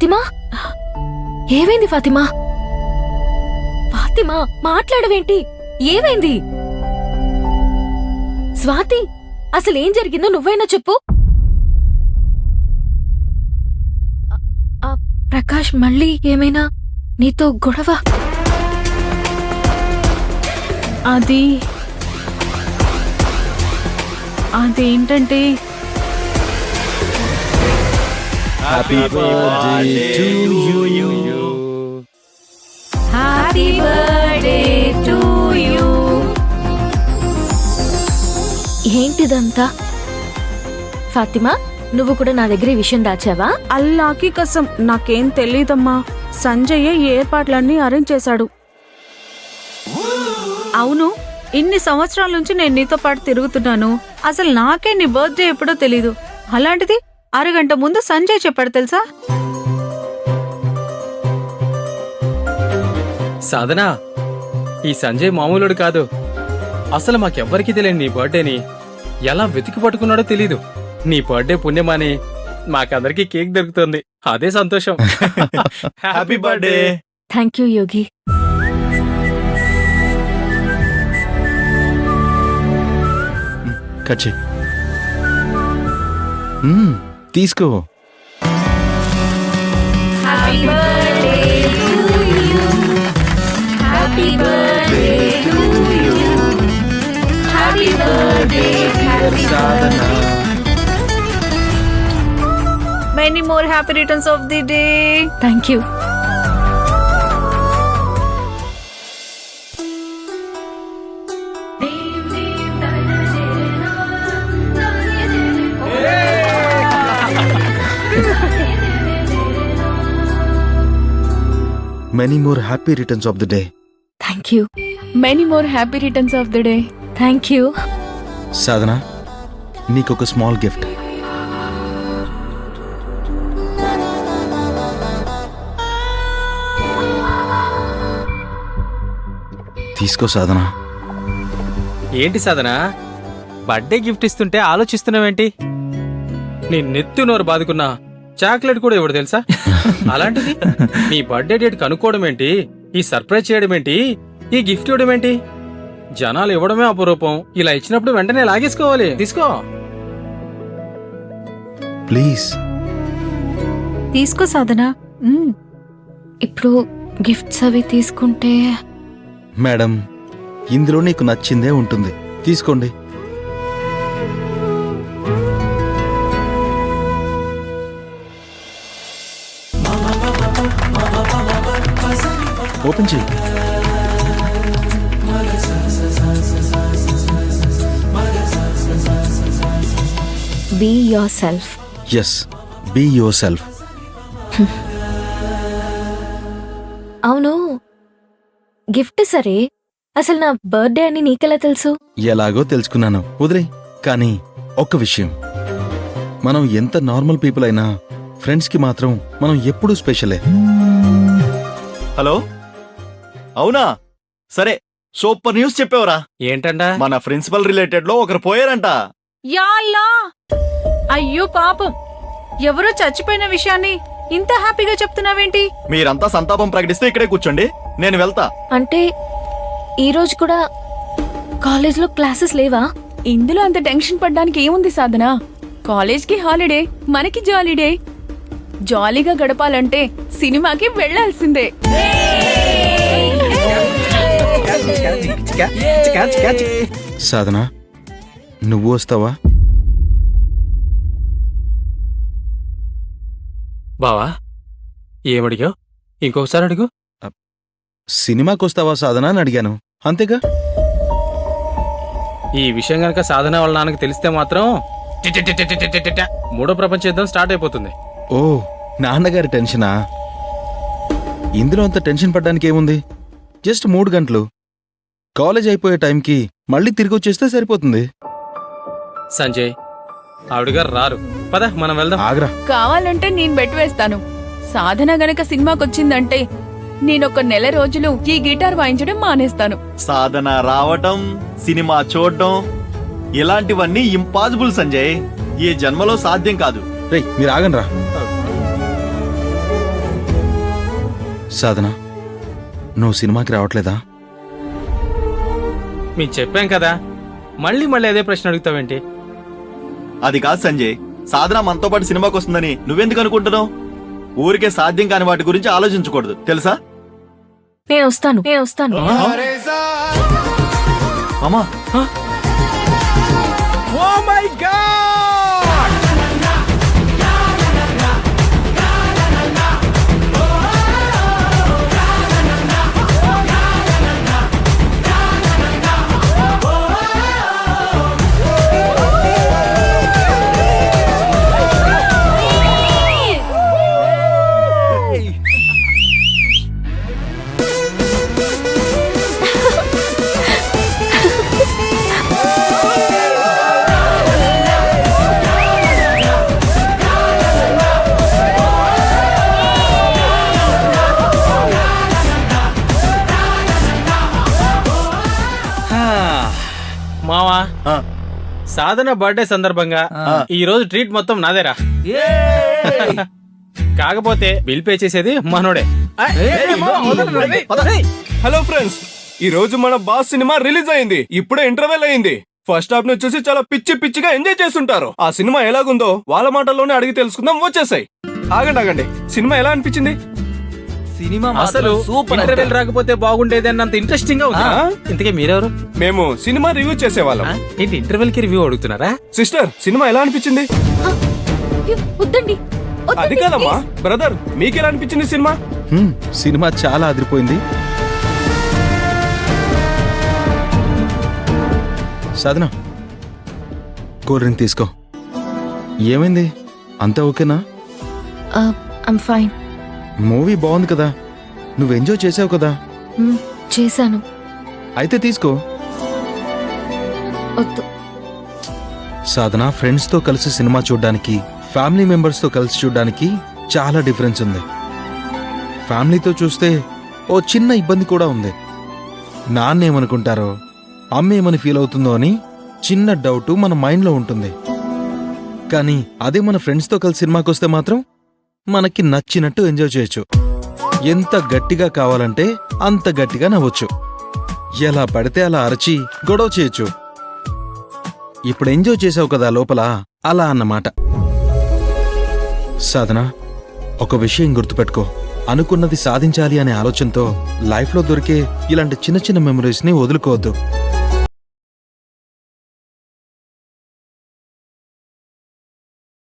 ఫాతిమా, ఏమైంది ఫాతిమా? ఫాతిమా మాట్లాడవేంటి? ఏమైంది? స్వాతి, అసలేం జరిగిందో నువ్వైనా చెప్పు. ప్రకాష్ మళ్ళీ ఏమైనా నీతో గొడవ? అదేంటంటే happy birthday to you. Happy birthday to you. ఏంటిదంతా? ఫాతిమా, నువ్వు కూడా నా దగ్గర ఈ విషయం దాచావా? అల్లాకి కసం, నాకేం తెలీదమ్మా. సంజయ్ ఈ ఏర్పాట్లన్నీ అరేంజ్ చేశాడు. అవును, ఇన్ని సంవత్సరాల నుంచి నేను నీతో పాటు తిరుగుతున్నాను. అసలు నాకే నీ బర్త్డే ఎప్పుడో తెలీదు. అలాంటిది అరగంట ముందు సంజయ్ చెప్పాడు తెలుసా? సాధనా, ఈ సంజయ్ మామూలుడు కాదు. అసలు మాకెవ్వరికీ తెలియని నీ బర్త్డేని ఎలా వెతికి పట్టుకున్నాడో తెలీదు. నీ బర్త్డే పుణ్యమాని మాకందరికీ కేక్ దొరుకుతుంది. అదే సంతోషం. Happy birthday. Thank you Yogi. కచ్చి తీసుకో. Happy birthday to you. Happy birthday to you. Happy birthday Sadhana. Many more happy returns of the day. Thank you. Many more happy returns of the day. Thank you. Many more happy returns of the day. Thank you. Sadhana, నీకొక small gift. తీసుకో సాధనా. ఏంటి సాధనా, birthday gift ఇస్తుంటే ఆలోచిస్తున్నావేంటి? నీ నెత్తి నోరు బాదుకున్నా chocolate కూడా ఇవ్వడు తెలుసా? అలాంటిది నీ బర్త్డే డేట్ కనుక్కోవడం ఏంటి, ఈ సర్ప్రైజ్ చేయడం ఏంటి, ఈ గిఫ్ట్ ఇవ్వడం ఏంటి? జనాలు ఇవ్వడమే అపరూపం. ఇలా ఇచ్చినప్పుడు వెంటనే లాగేసుకోవాలి. తీసుకో. ప్లీజ్ తీసుకో సాధనా. ఇప్పుడు గిఫ్ట్స్ అవి తీసుకుంటే మేడం, ఇందులో నీకు నచ్చిందే ఉంటుంది. తీసుకోండి. ఓపెన్ చేయి. Be yourself. Yes, be yourself. అవును, గిఫ్ట్ సరే, అసలు నా బర్త్డే అని నీకెలా తెలుసు? ఎలాగో తెలుసుకున్నాను, వదిలే. కానీ ఒక్క విషయం, మనం ఎంత నార్మల్ పీపుల్ అయినా ఫ్రెండ్స్ కి మాత్రం మనం ఎప్పుడూ స్పెషలే. హలో, అవునా? సరే, సూపర్ న్యూస్ చెప్పేవరా. ఏంటండా? మన ప్రిన్సిపల్ రిలేటెడ్ లో ఒకరు పోయారంట. యాల్లా, అయ్యో పాపం, ఎవరో చచ్చిపోయిన విషయాన్ని ఇంత హ్యాపీగా చెప్తున్నావేంటి? మీరంతా సంతాపం ప్రకటిస్తే ఇక్కడే కూర్చోండి, నేను వెళ్తా. అంటే ఈ రోజు కూడా కాలేజ్లో క్లాసెస్ లేవా? ఇందులో అంత టెన్షన్ పడ్డానికి ఏముంది సాధన? కాలేజ్కి హాలిడే, మనకి జాలీడే. జాలీగా గడపాలంటే సినిమాకి వెళ్లాల్సిందే. సాధన, నువ్వు వస్తావా? బావా, ఏమడిగావు? ఇంకొకసారి అడుగు. సినిమాకి వస్తావా సాధన అని అడిగాను, అంతేగా. ఈ విషయం గనక సాధన వాళ్ళ నాన్నకి తెలిస్తే మాత్రం మూడో ప్రపంచ యుద్ధం స్టార్ట్ అయిపోతుంది. ఓ, నాన్నగారి టెన్షనా? ఇందులో అంత టెన్షన్ పడ్డానికి ఏముంది? జస్ట్ 3 గంటలు. కాలేజ్ అయిపోయే టైంకి మళ్ళీ తిరిగి వచ్చేస్తే సరిపోతుంది. సంజయ్, ఆవిడగారు రారు. పద మనం వెళ్దాం. ఆగ్రా. కావాలంటే నేను బెట్ వేస్తాను, సాధన గనక సినిమాకొచ్చిందంటే నేనొక నెల రోజులు ఈ గిటార్ వాయించడం మానేస్తాను. సాధన రావటం, సినిమా చూడటం, ఇలాంటివన్నీ ఇంపాసిబుల్ సంజయ్. ఈ జన్మలో సాధ్యం కాదు. రేయ్, మీరు ఆగండ్రా. సాధన, నువ్వు సినిమాకి రావట్లేదా? మేము చెప్పాం కదా, మళ్ళీ మళ్ళీ అదే ప్రశ్న అడుగుతావేంటి? అది కాదు సంజయ్, సాధన మనతో పాటు సినిమాకి వస్తుందని నువ్వెందుకు అనుకుంటున్నావు? ఊరికే సాధ్యం కాని వాటి గురించి ఆలోచించకూడదు, తెలుసా? నేను వస్తాను. అమ్మా, ఓ మై గాడ్! మావా, ఆ, సాధన బర్త్డే సందర్భంగా ఈ రోజు ట్రీట్ మొత్తం నాదేరా. కాకపోతే బిల్ పే చేసేది మనోడే. హలో ఫ్రెండ్స్, ఈ రోజు మన బాస్ సినిమా రిలీజ్ అయింది. ఇప్పుడే ఇంటర్వెల్ అయింది. ఫస్ట్ హాఫ్ ని చూసి చాలా పిచ్చిగా ఎంజాయ్ చేస్తుంటారు. ఆ సినిమా ఎలాగుందో వాళ్ళ మాటల్లోనే అడిగి తెలుసుకుందాం. వచ్చేసాయి. ఆగండి, సినిమా ఎలా అనిపించింది? అసలు ఇంటర్వెల్ రాకపోతే బాగుండేది అన్నంత ఇంట్రెస్టింగ్ గా ఉంది. ఇంతకీ మీరెవరు? మేము సినిమా రివ్యూ చేసేవాళ్ళం. ఏంటి ఇంటర్వెల్ కి రివ్యూ అడుగుతున్నారా? సిస్టర్, సినిమా ఎలా అనిపించింది? అయ్యో, వద్దండి. అది కాదమ్మా, బ్రదర్, మీకెలా అనిపించింది సినిమా? సినిమా చాలా అదిరిపోయింది. సాధన, కూల్ డ్రింక్ తీసుకో. ఏమైంది? అంతా ఓకేనా? I'm fine. మూవీ బాగుంది కదా, నువ్వు ఎంజాయ్ చేసావు కదా. చేశాను. అయితే తీసుకో. వద్దు. సాధన, ఫ్రెండ్స్తో కలిసి సినిమా చూడ్డానికి, ఫ్యామిలీ మెంబర్స్తో కలిసి చూడ్డానికి చాలా డిఫరెన్స్ ఉంది. ఫ్యామిలీతో చూస్తే ఓ చిన్న ఇబ్బంది కూడా ఉంది. నాన్నేమనుకుంటారో, అమ్మ ఏమని ఫీల్ అవుతుందో అని చిన్న డౌట్ మన మైండ్లో ఉంటుంది. కానీ అదే మన ఫ్రెండ్స్తో కలిసి సినిమాకి వస్తే మాత్రం మనకి నచ్చినట్టు ఎంజాయ్ చేయొచ్చు. ఎంత గట్టిగా కావాలంటే అంత గట్టిగా నవ్వచ్చు. ఎలా పడితే అలా అరచి గొడవ చేయొచ్చు. ఇప్పుడు ఎంజాయ్ చేసావు కదా లోపల, అలా అన్నమాట. సాధన, ఒక విషయం గుర్తుపెట్టుకో. అనుకున్నది సాధించాలి అనే ఆలోచనతో లైఫ్లో దొరికే ఇలాంటి చిన్న చిన్న మెమరీస్ని వదులుకోవద్దు.